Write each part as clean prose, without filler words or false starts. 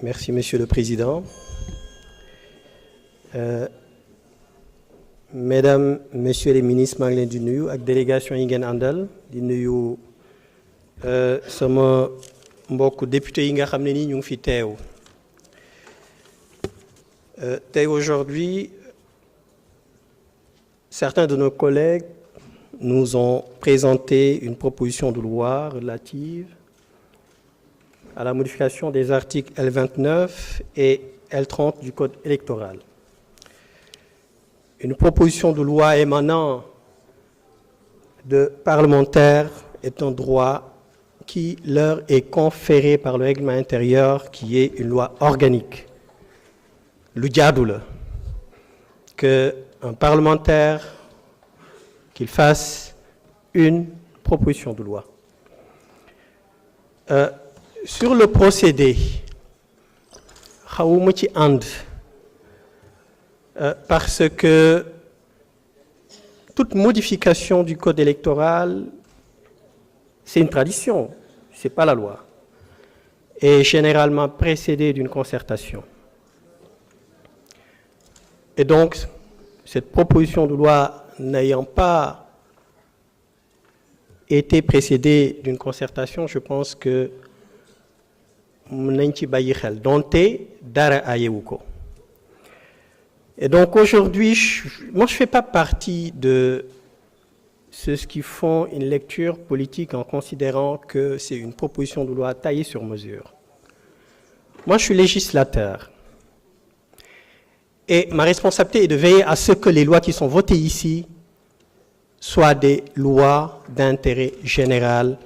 Merci, Monsieur le Président. Mesdames, Messieurs les ministres, maa ngi leen di nuyu ak délégation yi ngeen àndal di nuyu sama mbokk député yi nga xam ne nii ñu ngi fi teew. Tey aujourd'hui, certains de nos collègues nous ont présenté une proposition de loi relative à la modification des articles L29 et L30 du Code électoral. Une proposition de loi émanant de parlementaires est un droit qui leur est conféré par le règlement intérieur, qui est une loi organique. Lu jaadu la qu'un parlementaire qu'il fasse une proposition de loi. Sur le procédé, xawuma ci ànd parce que toute modification du code électoral, c'est une tradition, c'est pas la loi, et généralement précédée d'une concertation. Et donc, cette proposition de loi n'ayant pas été précédée d'une concertation, je pense que mën nañ ci bàyyi xel donte dara ayewu ko. Et donc aujourd'hui, moi je ne fais pas partie de ceux qui font une lecture politique en considérant que c'est une proposition de loi taillée sur mesure. Moi je suis législateur. Et ma responsabilité est de veiller à ce que les lois qui sont votées ici soient des lois d'intérêt général,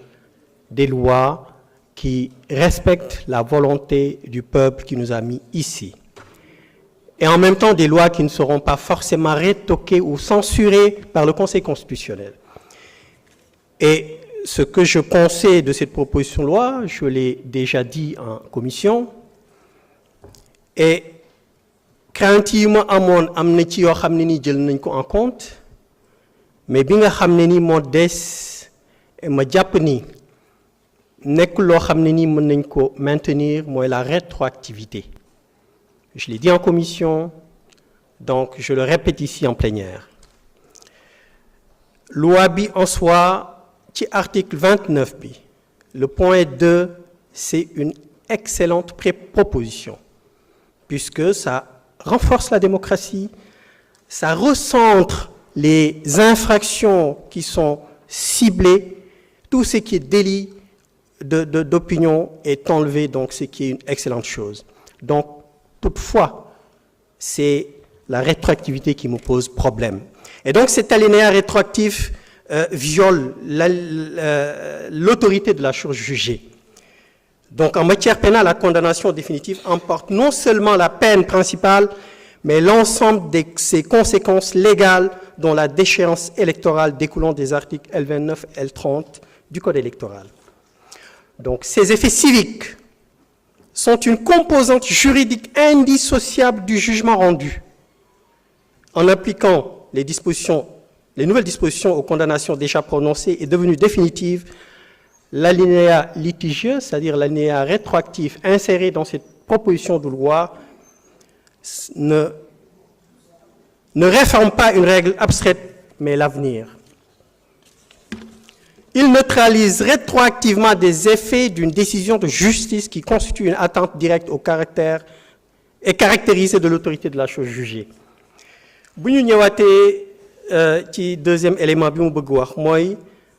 des lois qui respectent la volonté du peuple qui nous a mis ici. Et en même temps, des lois qui ne seront pas forcément rétoquées ou censurées par le Conseil constitutionnel. Et ce que je pensais de cette proposition de loi, je l'ai déjà dit en commission, et crainte yi ma amoon am na ci yoo xam ne ni jël nañ ko en compte, mais bi nga xam ne ni moo des ma jàpp ni nekk loo xam ne ni mën nañ ko maintenir mooy la rétroactivité. Je l'ai dit en commission, donc je le répète ici en plénière. Loi bi en soi, ci article 29 bi, le point 2, c'est une excellente proposition, puisque ça renforce la démocratie, ça recentre les infractions qui sont ciblées, tout ce qui est délit d'opinion est enlevé, donc ce qui est une excellente chose. Donc, toutefois, c'est la rétroactivité qui me pose problème. Et donc, cet alinéa rétroactif viole l'autorité de la chose jugée. Donc, en matière pénale, la condamnation définitive emporte non seulement la peine principale, mais l'ensemble de ses conséquences légales, dont la déchéance électorale découlant des articles L29 et L30 du Code électoral. Donc, ces effets civiques sont une composante juridique indissociable du jugement rendu. En appliquant les nouvelles dispositions aux condamnations déjà prononcées et devenues définitives, l'alinéa litigieux, c'est-à-dire l'alinéa rétroactif inséré dans cette proposition de loi, ne réforme pas une règle abstraite, mais l'avenir. Il neutralise rétroactivement des effets d'une décision de justice qui constitue une atteinte directe au caractère et caractérisée de l'autorité de la chose jugée. Bu ñu ñëwaatee ci deuxième élément bi mu bëgg wax mooy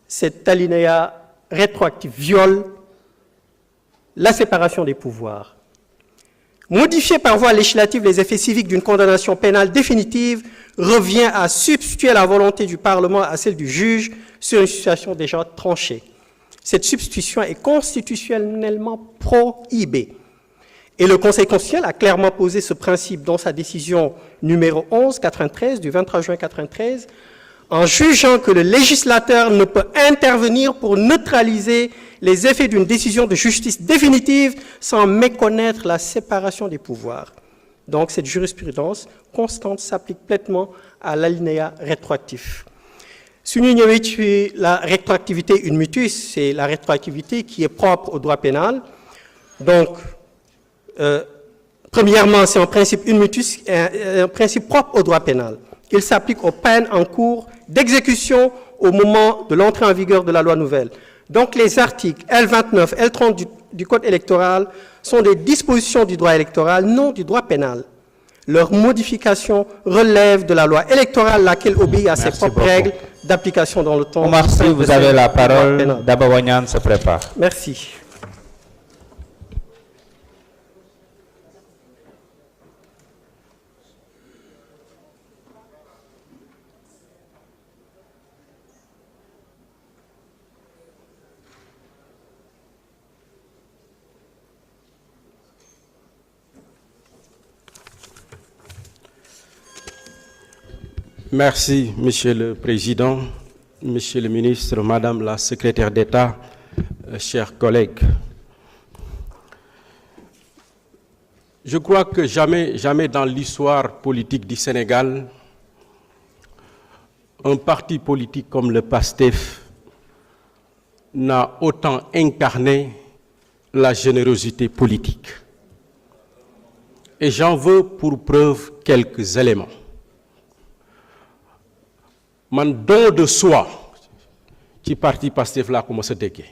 cet alinéa rétroactif viole la séparation des pouvoirs. Modifier par voie législative les effets civiques d'une condamnation pénale définitive revient à substituer la volonté du Parlement à celle du juge sur une situation déjà tranchée. Cette substitution est constitutionnellement prohibée. Et le Conseil constitutionnel a clairement posé ce principe dans sa décision numéro 11-93 du 23 juin 93, en jugeant que le législateur ne peut intervenir pour neutraliser les effets d'une décision de justice définitive sans méconnaître la séparation des pouvoirs. Donc cette jurisprudence constante s'applique pleinement à l'alinéa rétroactif. Si nous avons la rétroactivité in mutus, c'est la rétroactivité qui est propre au droit pénal. Donc Premièrement, c'est un principe unitus, un principe propre au droit pénal. Il s'applique aux peines en cours d'exécution au moment de l'entrée en vigueur de la loi nouvelle. Donc les articles L29, L30 du Code électoral sont des dispositions du droit électoral, non du droit pénal. Leur modification relève de la loi électorale, laquelle obéit à ses propres règles d'application dans le temps. Omar Sy, vous avez la parole. Daba Wagnan se prépare. Merci. Merci, Monsieur le Président, Monsieur le Ministre, Madame la Secrétaire d'État, chers collègues. Je crois que jamais dans l'histoire politique du Sénégal, un parti politique comme le PASTEF n'a autant incarné la générosité politique. Et j'en veux pour preuve quelques éléments. Man don de soi ci parti Pastef laa ko mës a déggee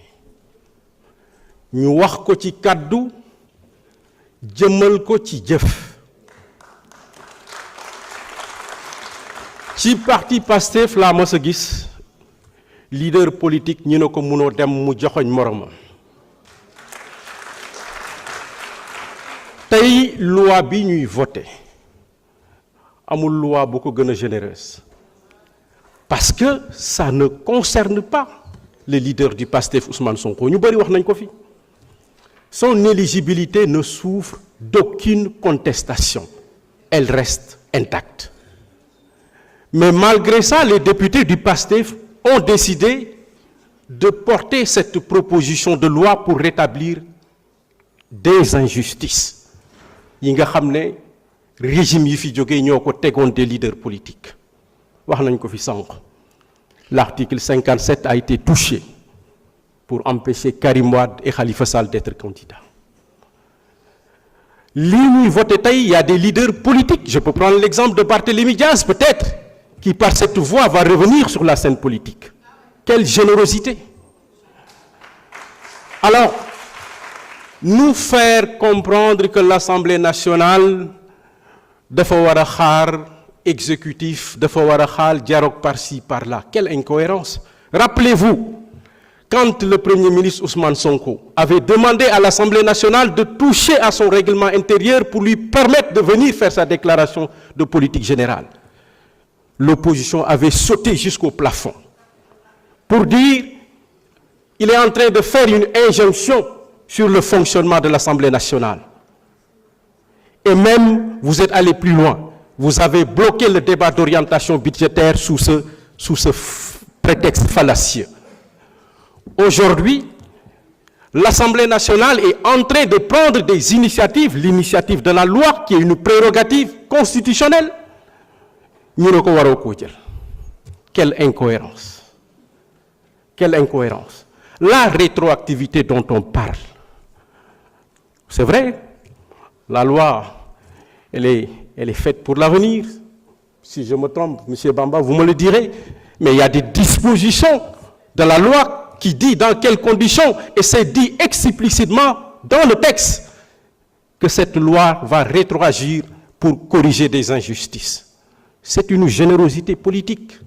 ñu wax ko ci kàddu jëmmal ko ci jëf ci parti Pastef laa mës a gis leader politique ñu ne ko mënoo dem mu joxoñ moromam tey loi bi ñuy voté amul loi bu ko gën a généreuse. Parce que ça ne concerne pas le leader du PASTEF, Ousmane Sonko. Nous bari wax nañ ko fi. Son éligibilité ne souffre d'aucune contestation. Elle reste intacte. Mais malgré ça, les députés du PASTEF ont décidé de porter cette proposition de loi pour rétablir des injustices. Yi nga xam ne régime yi fi jógee ñoo ko tegoon des leaders politiques. L'article 57 a été touché pour empêcher Karim Wade et Khalifa Sall d'être candidats. Il y a des leaders politiques. Je peux prendre l'exemple de Barthélémy Diaz, peut-être, qui par cette voie va revenir sur la scène politique. Quelle générosité! Alors, nous faire comprendre que l'Assemblée nationale dafa war a xaar exécutif de Fawarachal, dialogue par-ci, par-là. Quelle incohérence! Rappelez-vous, quand le Premier ministre Ousmane Sonko avait demandé à l'Assemblée nationale de toucher à son règlement intérieur pour lui permettre de venir faire sa déclaration de politique générale, l'opposition avait sauté jusqu'au plafond pour dire qu'il est en train de faire une injonction sur le fonctionnement de l'Assemblée nationale. Et même, vous êtes allé plus loin. Vous avez bloqué le débat d'orientation budgétaire sous ce prétexte fallacieux. Aujourd'hui, l'Assemblée nationale est en train de prendre des initiatives, l'initiative de la loi qui est une prérogative constitutionnelle. Quelle incohérence! Quelle incohérence! La rétroactivité dont on parle, c'est vrai, la loi, elle est faite pour l'avenir. Si je me trompe, M. Bamba, vous me le direz. Mais il y a des dispositions de la loi qui dit dans quelles conditions, et c'est dit explicitement dans le texte, que cette loi va rétroagir pour corriger des injustices. C'est une générosité politique.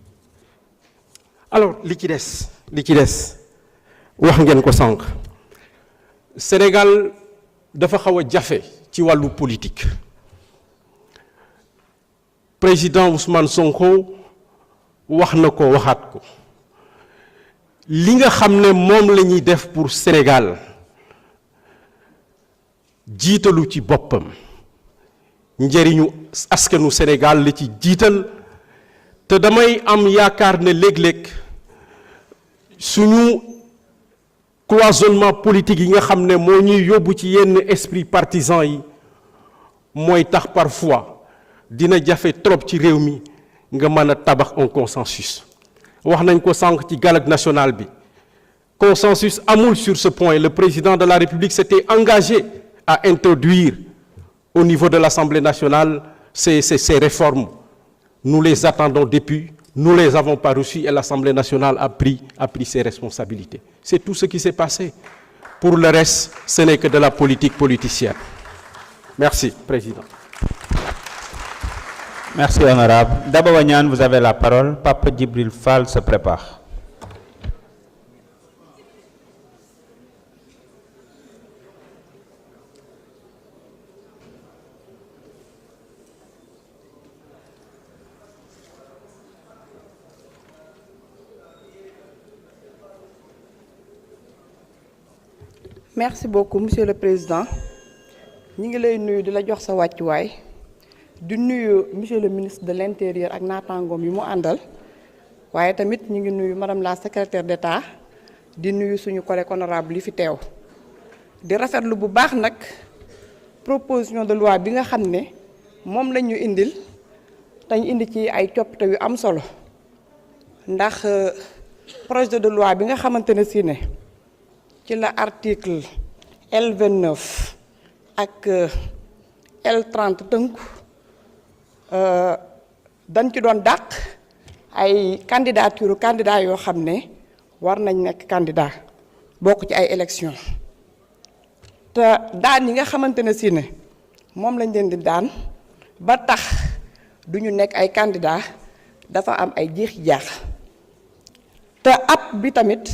Alors, liquides, wax ngeen ko sank. Sénégal dafa xawa jafé ci walu politique. Président Ousmane Sonko wax na ko waxaat ko li nga xam ne moom la ñuy def pour Sénégal jiitalu ci boppam njëriñu askanu Sénégal la ci jiital te damay am yaakaar ne léeg-léeg suñu cloisonnement politique yi nga xam ne moo ñuy yóbbu ci yenn esprit partisan yi mooy tax parfois dina jafe trop ci réew mi nga mën a tabax un consensus wax nañ ko sànq ci dialogue national bi consensus amul sur ce point. Le président de la République s'était engagé à introduire au niveau de l'Assemblée nationale, ces réformes, nous les attendons depuis, nous ne les avons pas reçues et l'Assemblée nationale a pris ses responsabilités. C'est tout ce qui s'est passé. Pour le reste, ce n'est que de la politique politicienne. Merci, Président. Merci, honorable. Daba Wagnan, vous avez la parole. Pape Djibril Fall se prépare. Merci beaucoup, Monsieur le Président. Nous ngi lay nuyu di la jox sa wàccuwaay di nuyu Monsieur le ministre de l'Intérieur ak naataangoom yi mu àndal waaye tamit ñu ngi nuyu Madame la secrétaire d'État di nuyu suñu collègue honorable yi fi teew di rafetlu bu baax nag proposition de loi bi nga xam ne moom la ñu indil te ñu indi ci ay coppite yu am solo ndax projet de loi bi nga xamante ne si ne ci la article L29 ak L30 tënku dañ ci doon dàq ay candidat yoo xam ne war nañ nekk candidat bokk ci ay élection te daan yi nga xamante ne si ne moom lañ leen di daan ba tax du ñu nekk ay candidat dafa am ay jeexi jaax te ab bi tamit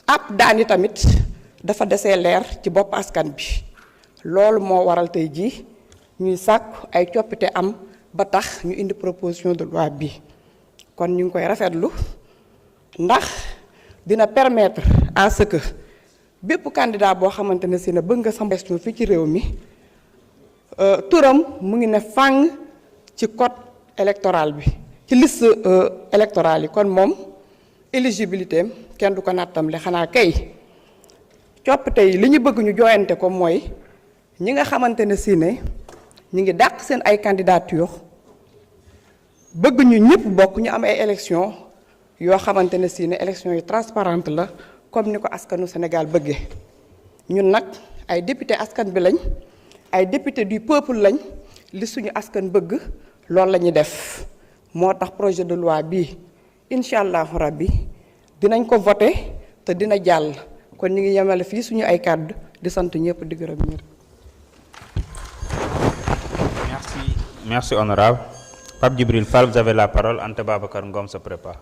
ab daan yi tamit dafa desee leer ci bopp askan bi loolu moo waral tey jii ñuy sàkku ay coppite am ba tax ñu indi proposition de loi bi kon ñu ngi koy rafetlu ndax dina permettre à ce que bépp candidat boo xamante ne si ne bëgg nga sama question fii ci réew mi turam mu ngi ne fàng ci code électoral bi ci liste électorale yi kon moom éligibilité am kenn du ko nattam le xanaa kay coppite yi li ñu bëgg ñu jooyante ko mooy ñi nga xamante ne si ne ñi ngi dàq seen ay candidature bëgg ñu ñëpp bokk ñu am ay élection yoo xamante ne si ne élection yu transparente la comme ni ko askanu Sénégal bëggee ñun nag ay député askan bi lañ ay député du peuple lañ li suñu askan bëgg loolu la ñuy def moo tax projet de loi bii incha allahu rabbi dinañ ko voté te dina jàll kon ñu ngi yemale fii suñu ay kàddu di sant ñëpp di gërëm ñëpp. Merci, honorable. Pape Djibril Fall, vous avez la parole. Ante Babacar Ngom se prépare.